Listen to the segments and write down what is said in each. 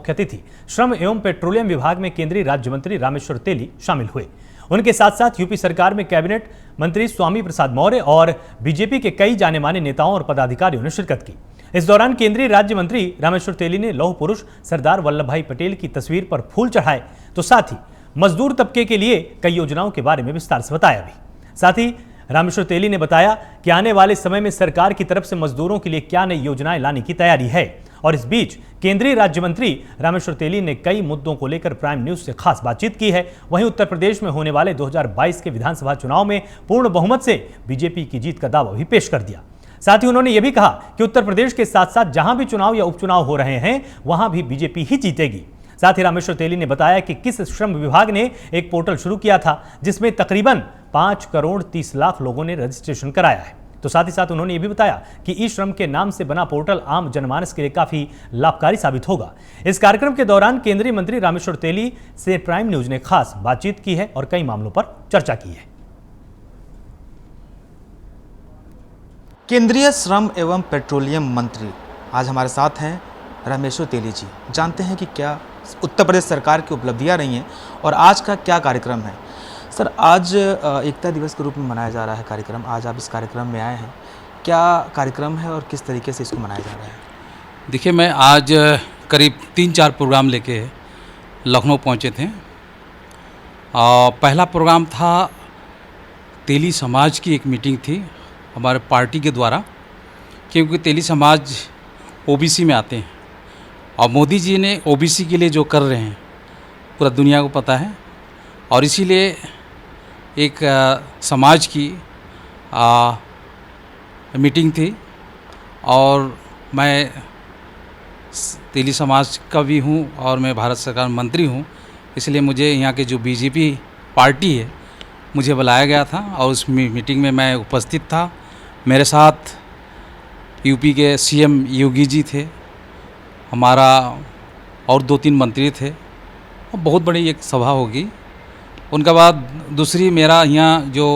मुख्य अतिथि श्रम एवं पेट्रोलियम विभाग में केंद्रीय राज्य मंत्री रामेश्वर तेली शामिल हुए। उनके साथ साथ यूपी सरकार में कैबिनेट मंत्री स्वामी प्रसाद मौर्य और बीजेपी के कई जाने माने नेताओं और पदाधिकारियों ने शिरकत की। इस दौरान केंद्रीय राज्य मंत्री रामेश्वर तेली ने लौह पुरुष सरदार वल्लभ भाई पटेल की तस्वीर पर फूल चढ़ाए, तो साथ ही मजदूर तबके के लिए कई योजनाओं के बारे में विस्तार से बताया भी। साथ ही रामेश्वर तेली ने बताया कि आने वाले समय में सरकार की तरफ से मजदूरों के लिए क्या नई योजनाएं लाने की तैयारी है। और इस बीच केंद्रीय राज्य मंत्री रामेश्वर तेली ने कई मुद्दों को लेकर प्राइम न्यूज से खास बातचीत की है। वहीं उत्तर प्रदेश में होने वाले 2022 के विधानसभा चुनाव में पूर्ण बहुमत से बीजेपी की जीत का दावा भी पेश कर दिया। साथ ही उन्होंने यह भी कहा कि उत्तर प्रदेश के साथ साथ जहां भी चुनाव या उपचुनाव हो रहे हैं वहां भी बीजेपी ही जीतेगी। साथ ही रामेश्वर तेली ने बताया कि किस श्रम विभाग ने एक पोर्टल शुरू किया था जिसमें तकरीबन 5 करोड़ 30 लाख लोगों ने रजिस्ट्रेशन कराया है। तो साथ ही साथ उन्होंने ये भी बताया कि ई श्रम के नाम से बना पोर्टल आम जनमानस के लिए काफी लाभकारी साबित होगा। इस कार्यक्रम के दौरान केंद्रीय मंत्री रामेश्वर तेली से प्राइम न्यूज ने खास बातचीत की है और कई मामलों पर चर्चा की है। केंद्रीय श्रम एवं पेट्रोलियम मंत्री आज हमारे साथ हैं रामेश्वर तेली जी। जानते हैं कि क्या उत्तर प्रदेश सरकार की उपलब्धियां रही हैं और आज का क्या कार्यक्रम है। सर, आज एकता दिवस के रूप में मनाया जा रहा है कार्यक्रम, आज आप इस कार्यक्रम में आए हैं, क्या कार्यक्रम है और किस तरीके से इसको मनाया जा रहा है? देखिए, मैं आज करीब 3-4 प्रोग्राम लेके लखनऊ पहुंचे थे। पहला प्रोग्राम था तेली समाज की एक मीटिंग थी हमारे पार्टी के द्वारा, क्योंकि तेली समाज ओबीसी में आते हैं और मोदी जी ने ओबीसी के लिए जो कर रहे हैं पूरा दुनिया को पता है, और इसीलिए एक समाज की मीटिंग थी और मैं तेली समाज का भी हूँ और मैं भारत सरकार मंत्री हूँ, इसलिए मुझे यहाँ के जो बीजेपी पार्टी है मुझे बुलाया गया था और उस मीटिंग में मैं उपस्थित था। मेरे साथ यूपी के सीएम योगी जी थे, हमारा और 2-3 मंत्री थे और बहुत बड़ी एक सभा होगी। उनके बाद दूसरी मेरा यहाँ जो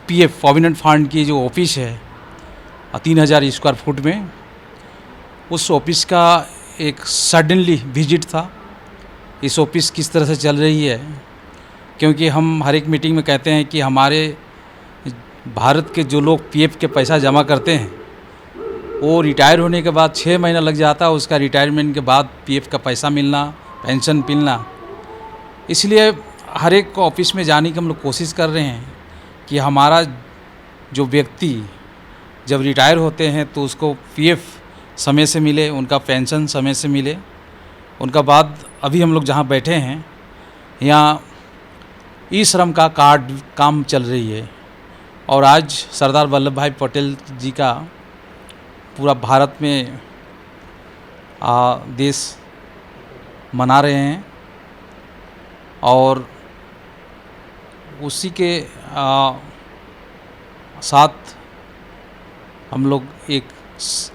पीएफ प्रोविडेंट फंड की जो ऑफिस है 3000 स्क्वायर फुट में, उस ऑफिस का एक सडनली विजिट था। इस ऑफिस किस तरह से चल रही है, क्योंकि हम हर एक मीटिंग में कहते हैं कि हमारे भारत के जो लोग पीएफ के पैसा जमा करते हैं वो रिटायर होने के बाद 6 महीना लग जाता है उसका रिटायरमेंट के बाद पीएफ का पैसा मिलना, पेंशन मिलना। इसलिए हर एक ऑफिस में जाने की हम लोग कोशिश कर रहे हैं कि हमारा जो व्यक्ति जब रिटायर होते हैं तो उसको पीएफ समय से मिले, उनका पेंशन समय से मिले। उनका बाद अभी हम लोग जहाँ बैठे हैं यहाँ ई श्रम का कार्ड काम चल रही है और आज सरदार वल्लभ भाई पटेल जी का पूरा भारत में देश मना रहे हैं और उसी के साथ हम लोग एक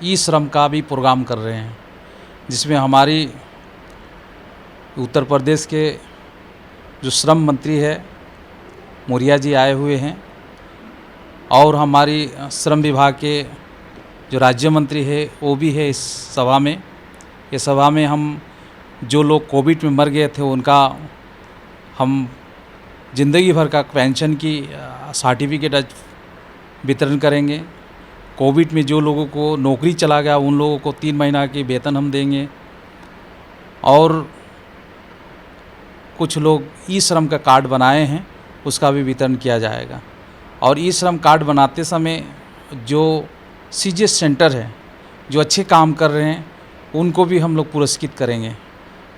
ई श्रम का भी प्रोग्राम कर रहे हैं, जिसमें हमारी उत्तर प्रदेश के जो श्रम मंत्री है मौर्य जी आए हुए हैं और हमारी श्रम विभाग के जो राज्य मंत्री है वो भी है इस सभा में। इस सभा में हम जो लोग कोविड में मर गए थे उनका हम ज़िंदगी भर का पेंशन की सर्टिफिकेट वितरण करेंगे। कोविड में जो लोगों को नौकरी चला गया उन लोगों को 3 महीना की वेतन हम देंगे और कुछ लोग ई श्रम का कार्ड बनाए हैं उसका भी वितरण किया जाएगा। और ई श्रम कार्ड बनाते समय जो सीजीएस सेंटर है जो अच्छे काम कर रहे हैं उनको भी हम लोग पुरस्कृत करेंगे।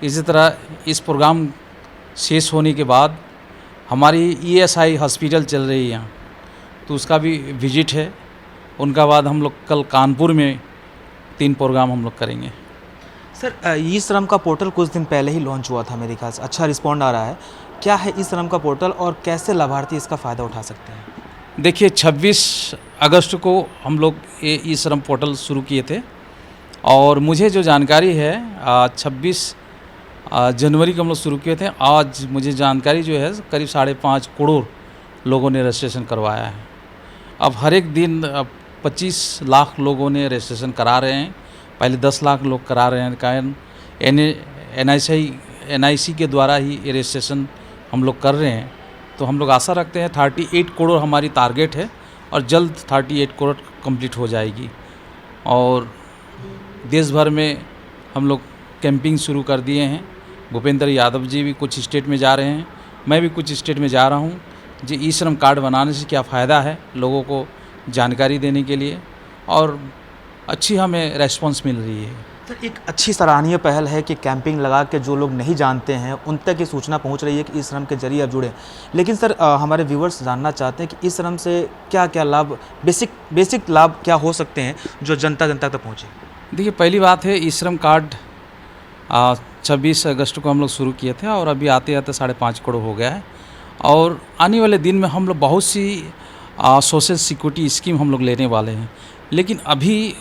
इसी तरह इस प्रोग्राम शेष होने के बाद हमारी ईएसआई हॉस्पिटल चल रही है यहाँ, तो उसका भी विजिट है। उनका बाद हम लोग कल कानपुर में 3 प्रोग्राम हम लोग करेंगे। सर, ई श्रम का पोर्टल कुछ दिन पहले ही लॉन्च हुआ था, मेरे ख्याल से अच्छा रिस्पॉन्ड आ रहा है। क्या है ई श्रम का पोर्टल और कैसे लाभार्थी इसका फ़ायदा उठा सकते हैं? देखिए, 26 अगस्त को हम लोग ये ई श्रम पोर्टल शुरू किए थे और मुझे जो जानकारी है 26 जनवरी को हम लोग शुरू किए थे। आज मुझे जानकारी जो है करीब 5.5 करोड़ लोगों ने रजिस्ट्रेशन करवाया है। अब हर एक दिन 25 लाख लोगों ने रजिस्ट्रेशन करा रहे हैं पहले 10 लाख लोग करा रहे हैं, कारण NIC के द्वारा ही ये रजिस्ट्रेशन हम लोग कर रहे हैं। तो हम लोग आशा रखते हैं 38 करोड़ हमारी टारगेट है और जल्द 38 करोड़ कंप्लीट हो जाएगी। और देश भर में हम लोग कैंपिंग शुरू कर दिए हैं। भूपेंद्र यादव जी भी कुछ स्टेट में जा रहे हैं, मैं भी कुछ स्टेट में जा रहा हूँ। जी ई श्रम कार्ड बनाने से क्या फ़ायदा है, लोगों को जानकारी देने के लिए, और अच्छी हमें रेस्पॉन्स मिल रही है। सर, एक अच्छी सराहनीय पहल है कि कैंपिंग लगा के जो लोग नहीं जानते हैं उन तक ये सूचना पहुंच रही है कि ई श्रम के जरिए आप जुड़े। लेकिन सर, हमारे व्यूवर्स जानना चाहते हैं कि ई श्रम से क्या क्या लाभ, बेसिक लाभ क्या हो सकते हैं जो जनता तक पहुँचे। देखिए, पहली बात है ई श्रम कार्ड 26 अगस्त को हम लोग शुरू किए थे और अभी आते आते 5.5 करोड़ हो गया है। और आने वाले दिन में हम लोग बहुत सी सोशल सिक्योरिटी स्कीम हम लोग लेने वाले हैं। लेकिन अभी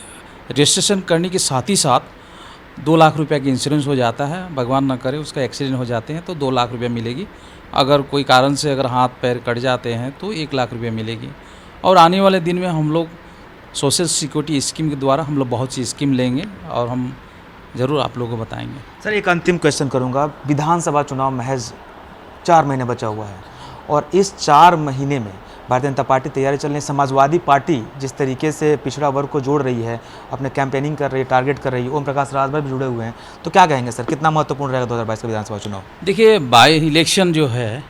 रजिस्ट्रेशन करने के साथ ही साथ 2 लाख रुपये की इंश्योरेंस हो जाता है। भगवान ना करे उसका एक्सीडेंट हो जाते हैं तो 2 लाख रुपये मिलेगी। अगर कोई कारण से अगर हाथ पैर कट जाते हैं तो 1 लाख रुपये मिलेगी। और आने वाले दिन में हम लोग सोशल सिक्योरिटी स्कीम के द्वारा हम लोग बहुत सी स्कीम लेंगे और हम ज़रूर आप लोगों को बताएंगे। सर, एक अंतिम क्वेश्चन करूंगा। विधानसभा चुनाव महज 4 महीने बचा हुआ है और इस 4 महीने में भारतीय जनता पार्टी तैयारी चल रही है। समाजवादी पार्टी जिस तरीके से पिछड़ा वर्ग को जोड़ रही है, अपने कैंपेनिंग कर रही है, टारगेट कर रही है, ओम प्रकाश राजभर भी जुड़े हुए हैं, तो क्या कहेंगे सर, कितना महत्वपूर्ण रहेगा 2022 का विधानसभा चुनाव? देखिए, बाई इलेक्शन जो है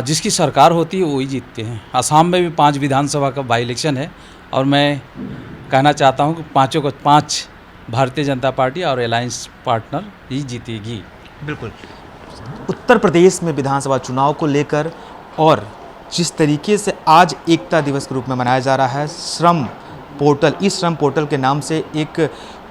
जिसकी सरकार होती है वही जीतते हैं। असम में भी 5 विधानसभा का बाई इलेक्शन है और मैं कहना चाहता हूँ कि 5 भारतीय जनता पार्टी और अलायंस पार्टनर ही जीतेगी। बिल्कुल। उत्तर प्रदेश में विधानसभा चुनाव को लेकर और जिस तरीके से आज एकता दिवस के रूप में मनाया जा रहा है, श्रम पोर्टल, इस श्रम पोर्टल के नाम से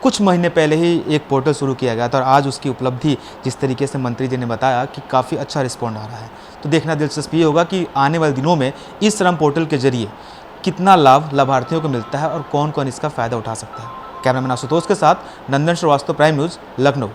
कुछ महीने पहले ही एक पोर्टल शुरू किया गया था और आज उसकी उपलब्धि जिस तरीके से मंत्री जी ने बताया कि काफ़ी अच्छा रिस्पॉन्ड आ रहा है, तो देखना दिलचस्प ये होगा कि आने वाले दिनों में इस श्रम पोर्टल के जरिए कितना लाभ लाभार्थियों को मिलता है और कौन कौन इसका फ़ायदा उठा सकता है। कैमरामैन आशुतोष के साथ नंदन श्रीवास्तव, प्राइम न्यूज़, लखनऊ।